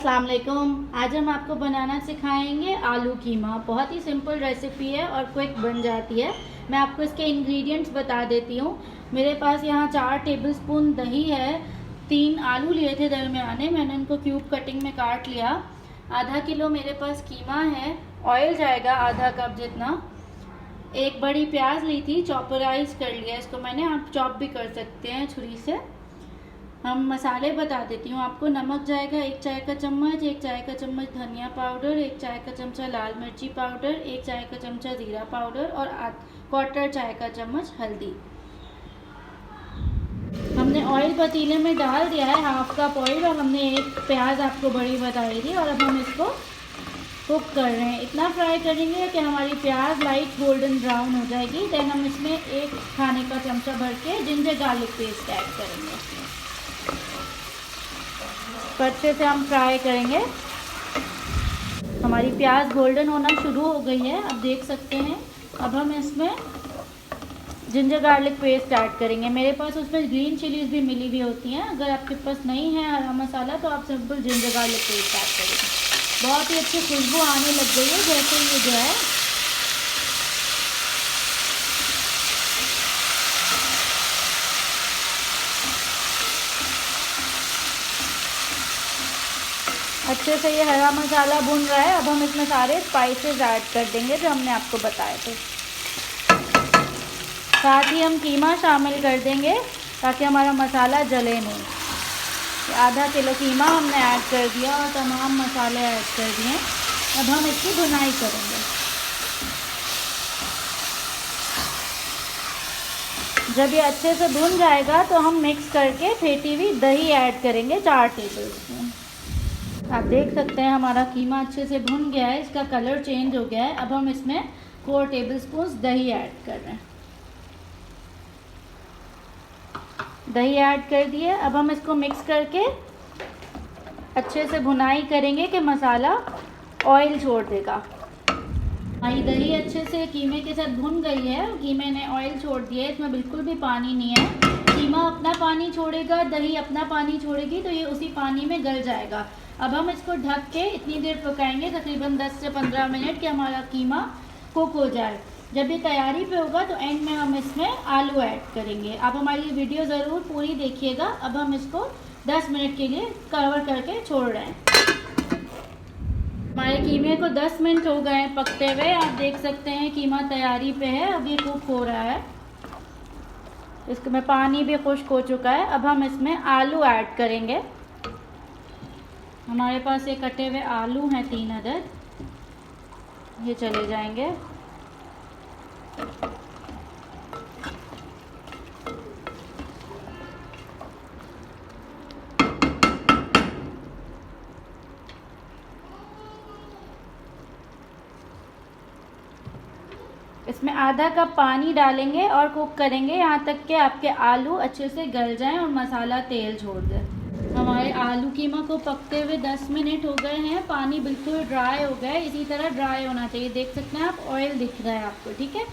अस्सलाम वालेकुम। आज हम आपको बनाना सिखाएंगे आलू कीमा। बहुत ही सिंपल रेसिपी है और क्विक बन जाती है। मैं आपको इसके इंग्रेडिएंट्स बता देती हूँ। मेरे पास यहाँ 4 टेबलस्पून दही है, 3 आलू लिए थे दरमियाने, मैंने इनको क्यूब कटिंग में काट लिया। आधा किलो मेरे पास कीमा है, ऑयल जाएगा आधा कप जितना। एक बड़ी प्याज ली थी, चॉपराइज कर लिया इसको मैंने, आप चॉप भी कर सकते हैं छुरी से। हम मसाले बता देती हूँ आपको। नमक जाएगा 1 चाय का चम्मच, 1 चाय का चम्मच धनिया पाउडर, 1 चाय का चमचा लाल मिर्ची पाउडर, 1 चाय का चमचा ज़ीरा पाउडर और 1/4 चाय का चम्मच हल्दी। हमने ऑयल पतीले में डाल दिया है, हाफ कप ऑयल, और हमने एक प्याज आपको बड़ी बताई थी और अब हम इसको कुक कर रहे हैं। इतना फ्राई करेंगे कि हमारी प्याज लाइट गोल्डन ब्राउन हो जाएगी। देन हम इसमें 1 खाने का चमचा भर के जिंजर गार्लिक पेस्ट ऐड करेंगे। तो अच्छे से हम फ्राई करेंगे। हमारी प्याज गोल्डन होना शुरू हो गई है, अब देख सकते हैं। अब हम इसमें जिंजर गार्लिक पेस्ट ऐड करेंगे। मेरे पास उसमें ग्रीन चिलीज भी मिली हुई होती हैं। अगर आपके पास नहीं है हरा मसाला तो आप simple ginger garlic paste add करेंगे। बहुत ही अच्छी खुशबू आने लग गई है जैसे ये जो है। अच्छे से ये हरा मसाला भुन रहा है। अब हम इसमें सारे स्पाइसेस ऐड कर देंगे जो हमने आपको बताए थे। साथ ही हम कीमा शामिल कर देंगे ताकि हमारा मसाला जले नहीं। आधा किलो कीमा हमने ऐड कर दिया और तमाम मसाले ऐड कर दिए। अब हम इसकी भुनाई करेंगे। जब ये अच्छे से भुन जाएगा तो हम मिक्स करके फेंटी हुई दही ऐड करेंगे 4 टेबलस्पून। आप देख सकते हैं हमारा कीमा अच्छे से भुन गया है, इसका कलर चेंज हो गया है। अब हम इसमें 4 टेबलस्पून दही ऐड कर रहे हैं। दही ऐड कर दिए। अब हम इसको मिक्स करके अच्छे से भुनाई करेंगे कि मसाला ऑयल छोड़ देगा। हमारी दही अच्छे से कीमे के साथ भुन गई है, कीमे ने ऑयल छोड़ दिया है, इसमें बिल्कुल भी पानी नहीं है। कीमा अपना पानी छोड़ेगा, दही अपना पानी छोड़ेगी, तो ये उसी पानी में गल जाएगा। अब हम इसको ढक के इतनी देर पकाएंगे, तकरीबन 10 से 15 मिनट, कि हमारा कीमा कुक हो जाए। जब ये तैयारी पे होगा तो एंड में हम इसमें आलू ऐड करेंगे। आप हमारी वीडियो ज़रूर पूरी देखिएगा। अब हम इसको 10 मिनट के लिए कवर करके छोड़ रहे हैं। हमारे कीमे को 10 मिनट हो गए हैं पकते हुए। आप देख सकते हैं कीमा तैयारी पे है, अब ये कुक हो रहा है। इसमें पानी भी खुश्क हो चुका है। अब हम इसमें आलू ऐड करेंगे। हमारे पास ये कटे हुए आलू हैं 3 अदद, ये चले जाएंगे। इसमें आधा कप पानी डालेंगे और कुक करेंगे यहाँ तक कि आपके आलू अच्छे से गल जाएं और मसाला तेल छोड़ दे। हमारे आलू कीमा को पकते हुए 10 मिनट हो गए हैं। पानी बिल्कुल ड्राई हो गया है, इसी तरह ड्राई होना चाहिए। देख सकते हैं आप, ऑयल दिख रहा है आपको, ठीक है।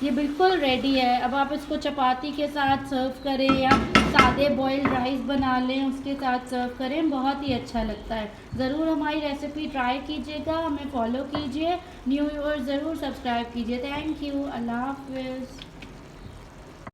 ये बिल्कुल रेडी है। अब आप इसको चपाती के साथ सर्व करें या सादे बॉइल्ड राइस बना लें उसके साथ सर्व करें, बहुत ही अच्छा लगता है। ज़रूर हमारी रेसिपी ट्राई कीजिएगा, हमें फॉलो कीजिए। न्यू व्यूअर्स ज़रूर सब्सक्राइब कीजिए। Thank you. अल्लाह हाफ़िज़।